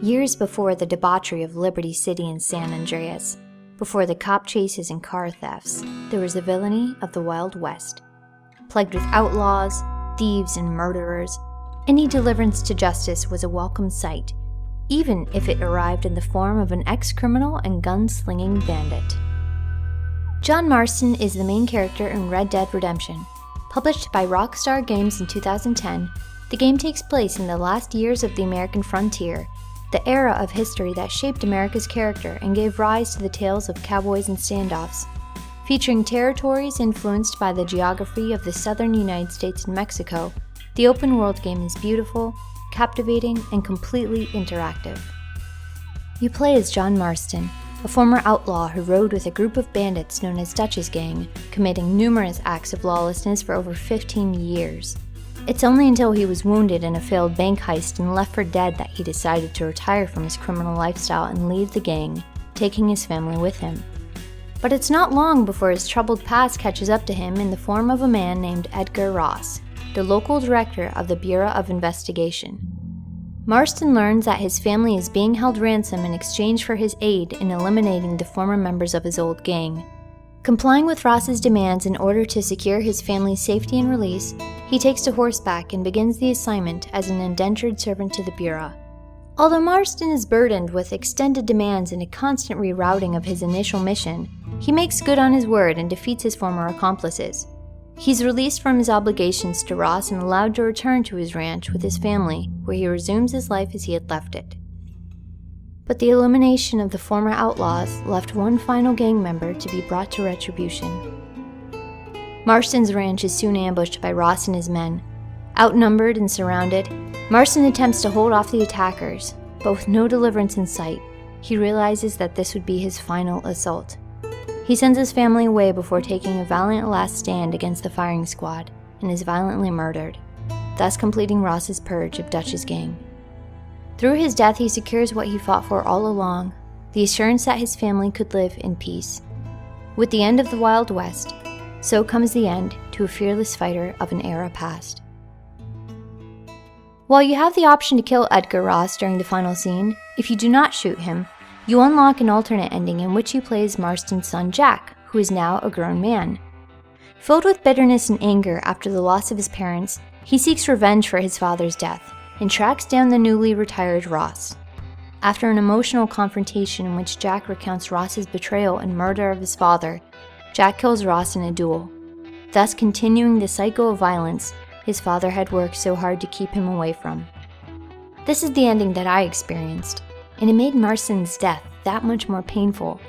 Years before the debauchery of Liberty City and San Andreas, before the cop chases and car thefts, there was the villainy of the Wild West. Plagued with outlaws, thieves, and murderers, any deliverance to justice was a welcome sight, even if it arrived in the form of an ex-criminal and gun-slinging bandit. John Marston is the main character in Red Dead Redemption. Published by Rockstar Games in 2010, the game takes place in the last years of the American frontier, the era of history that shaped America's character and gave rise to the tales of cowboys and standoffs. Featuring territories influenced by the geography of the southern United States and Mexico, the open-world game is beautiful, captivating, and completely interactive. You play as John Marston, a former outlaw who rode with a group of bandits known as Dutch's Gang, committing numerous acts of lawlessness for over 15 years. It's only until he was wounded in a failed bank heist and left for dead that he decided to retire from his criminal lifestyle and leave the gang, taking his family with him. But it's not long before his troubled past catches up to him in the form of a man named Edgar Ross, the local director of the Bureau of Investigation. Marston learns that his family is being held ransom in exchange for his aid in eliminating the former members of his old gang. Complying with Ross's demands in order to secure his family's safety and release, he takes to horseback and begins the assignment as an indentured servant to the Bureau. Although Marston is burdened with extended demands and a constant rerouting of his initial mission, he makes good on his word and defeats his former accomplices. He's released from his obligations to Ross and allowed to return to his ranch with his family, where he resumes his life as he had left it. But the elimination of the former outlaws left one final gang member to be brought to retribution. Marston's ranch is soon ambushed by Ross and his men. Outnumbered and surrounded, Marston attempts to hold off the attackers, but with no deliverance in sight, he realizes that this would be his final assault. He sends his family away before taking a valiant last stand against the firing squad and is violently murdered, thus completing Ross's purge of Dutch's gang. Through his death, he secures what he fought for all along, the assurance that his family could live in peace. With the end of the Wild West, so comes the end to a fearless fighter of an era past. While you have the option to kill Edgar Ross during the final scene, if you do not shoot him, you unlock an alternate ending in which he plays Marston's son Jack, who is now a grown man. Filled with bitterness and anger after the loss of his parents, he seeks revenge for his father's death and tracks down the newly retired Ross. After an emotional confrontation in which Jack recounts Ross's betrayal and murder of his father, Jack kills Ross in a duel, thus continuing the cycle of violence his father had worked so hard to keep him away from. This is the ending that I experienced, and it made Marston's death that much more painful.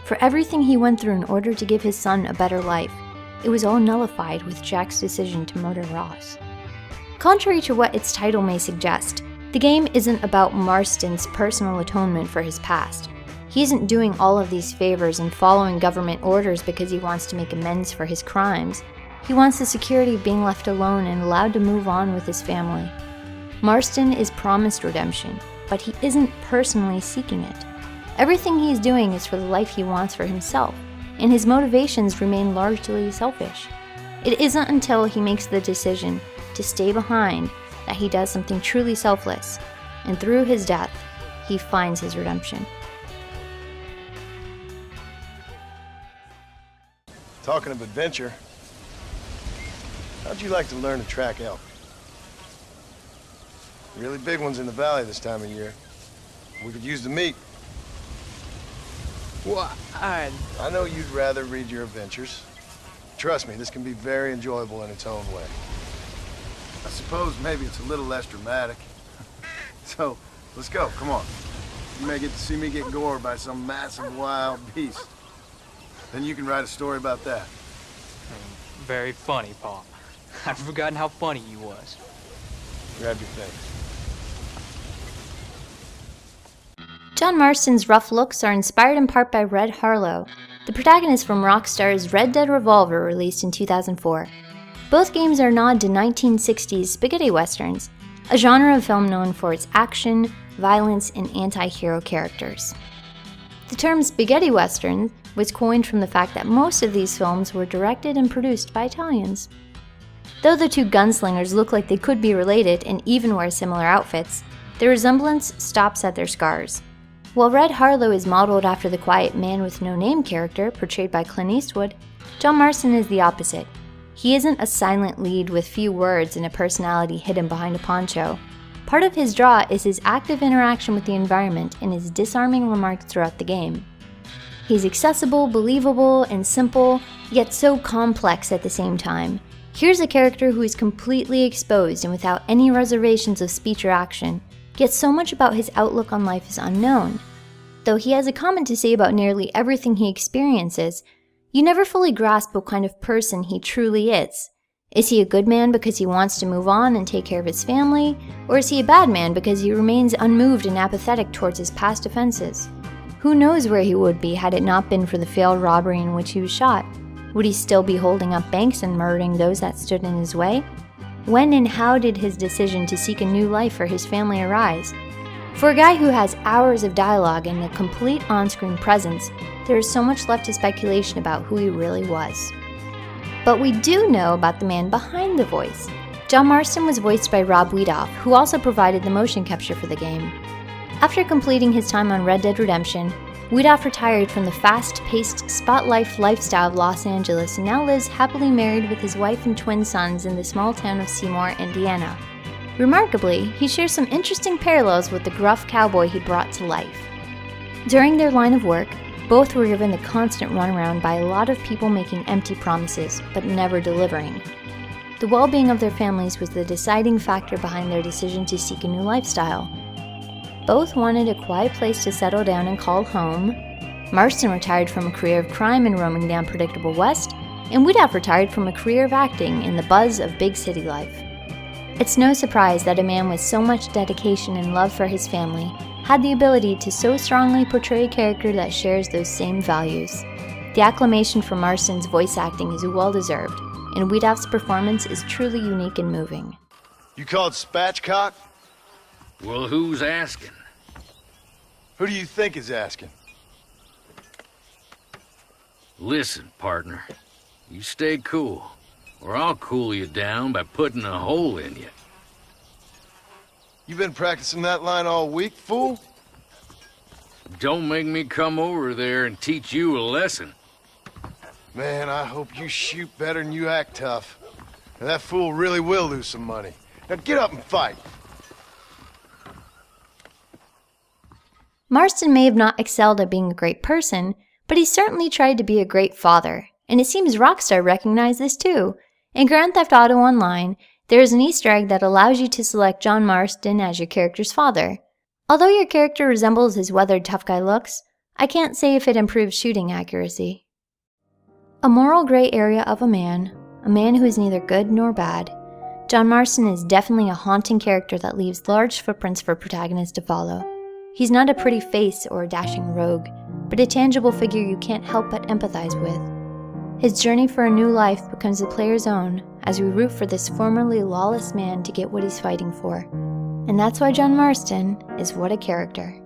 For everything he went through in order to give his son a better life, it was all nullified with Jack's decision to murder Ross. Contrary to what its title may suggest, the game isn't about Marston's personal atonement for his past. He isn't doing all of these favors and following government orders because he wants to make amends for his crimes. He wants the security of being left alone and allowed to move on with his family. Marston is promised redemption, but he isn't personally seeking it. Everything he is doing is for the life he wants for himself, and his motivations remain largely selfish. It isn't until he makes the decision to stay behind that he does something truly selfless, and through his death, he finds his redemption. Talking of adventure, how'd you like to learn to track elk? Really big ones in the valley this time of year. We could use the meat. Well, I know you'd rather read your adventures. Trust me, this can be very enjoyable in its own way. I suppose maybe it's a little less dramatic. So, let's go, come on. You may get to see me get gored by some massive wild beast. Then you can write a story about that. Very funny, Pa. I'd forgotten how funny you was. Grab your things. John Marston's rough looks are inspired in part by Red Harlow, the protagonist from Rockstar's Red Dead Revolver released in 2004. Both games are a nod to 1960s spaghetti westerns, a genre of film known for its action, violence, and anti-hero characters. The term spaghetti western was coined from the fact that most of these films were directed and produced by Italians. Though the two gunslingers look like they could be related and even wear similar outfits, the resemblance stops at their scars. While Red Harlow is modeled after the quiet man with no name character portrayed by Clint Eastwood, John Marston is the opposite. He isn't a silent lead with few words and a personality hidden behind a poncho. Part of his draw is his active interaction with the environment and his disarming remarks throughout the game. He's accessible, believable, and simple, yet so complex at the same time. Here's a character who is completely exposed and without any reservations of speech or action, yet so much about his outlook on life is unknown. Though he has a comment to say about nearly everything he experiences, you never fully grasp what kind of person he truly is. Is he a good man because he wants to move on and take care of his family, or is he a bad man because he remains unmoved and apathetic towards his past offenses? Who knows where he would be had it not been for the failed robbery in which he was shot? Would he still be holding up banks and murdering those that stood in his way? When and how did his decision to seek a new life for his family arise? For a guy who has hours of dialogue and a complete on-screen presence, there is so much left to speculation about who he really was. But we do know about the man behind the voice. John Marston was voiced by Rob Wiedoff, who also provided the motion capture for the game. After completing his time on Red Dead Redemption, Wiedoff retired from the fast-paced spotlight lifestyle of Los Angeles and now lives happily married with his wife and twin sons in the small town of Seymour, Indiana. Remarkably, he shares some interesting parallels with the gruff cowboy he brought to life. During their line of work, both were given the constant runaround by a lot of people making empty promises, but never delivering. The well-being of their families was the deciding factor behind their decision to seek a new lifestyle. Both wanted a quiet place to settle down and call home. Marston retired from a career of crime and roaming the unpredictable West, and Wiedoff retired from a career of acting in the buzz of big city life. It's no surprise that a man with so much dedication and love for his family had the ability to so strongly portray a character that shares those same values. The acclamation for Marston's voice acting is well-deserved, and Wiedoff's performance is truly unique and moving. You called spatchcock? Well, who's asking? Who do you think is asking? Listen, partner. You stay cool, or I'll cool you down by putting a hole in you. You been practicing that line all week, fool? Don't make me come over there and teach you a lesson. Man, I hope you shoot better than you act tough. And that fool really will lose some money. Now get up and fight. Marston may have not excelled at being a great person, but he certainly tried to be a great father, and it seems Rockstar recognized this too. In Grand Theft Auto Online, there is an Easter egg that allows you to select John Marston as your character's father. Although your character resembles his weathered tough guy looks, I can't say if it improves shooting accuracy. A moral gray area of a man who is neither good nor bad, John Marston is definitely a haunting character that leaves large footprints for protagonists to follow. He's not a pretty face or a dashing rogue, but a tangible figure you can't help but empathize with. His journey for a new life becomes the player's own as we root for this formerly lawless man to get what he's fighting for. And that's why John Marston is what a character.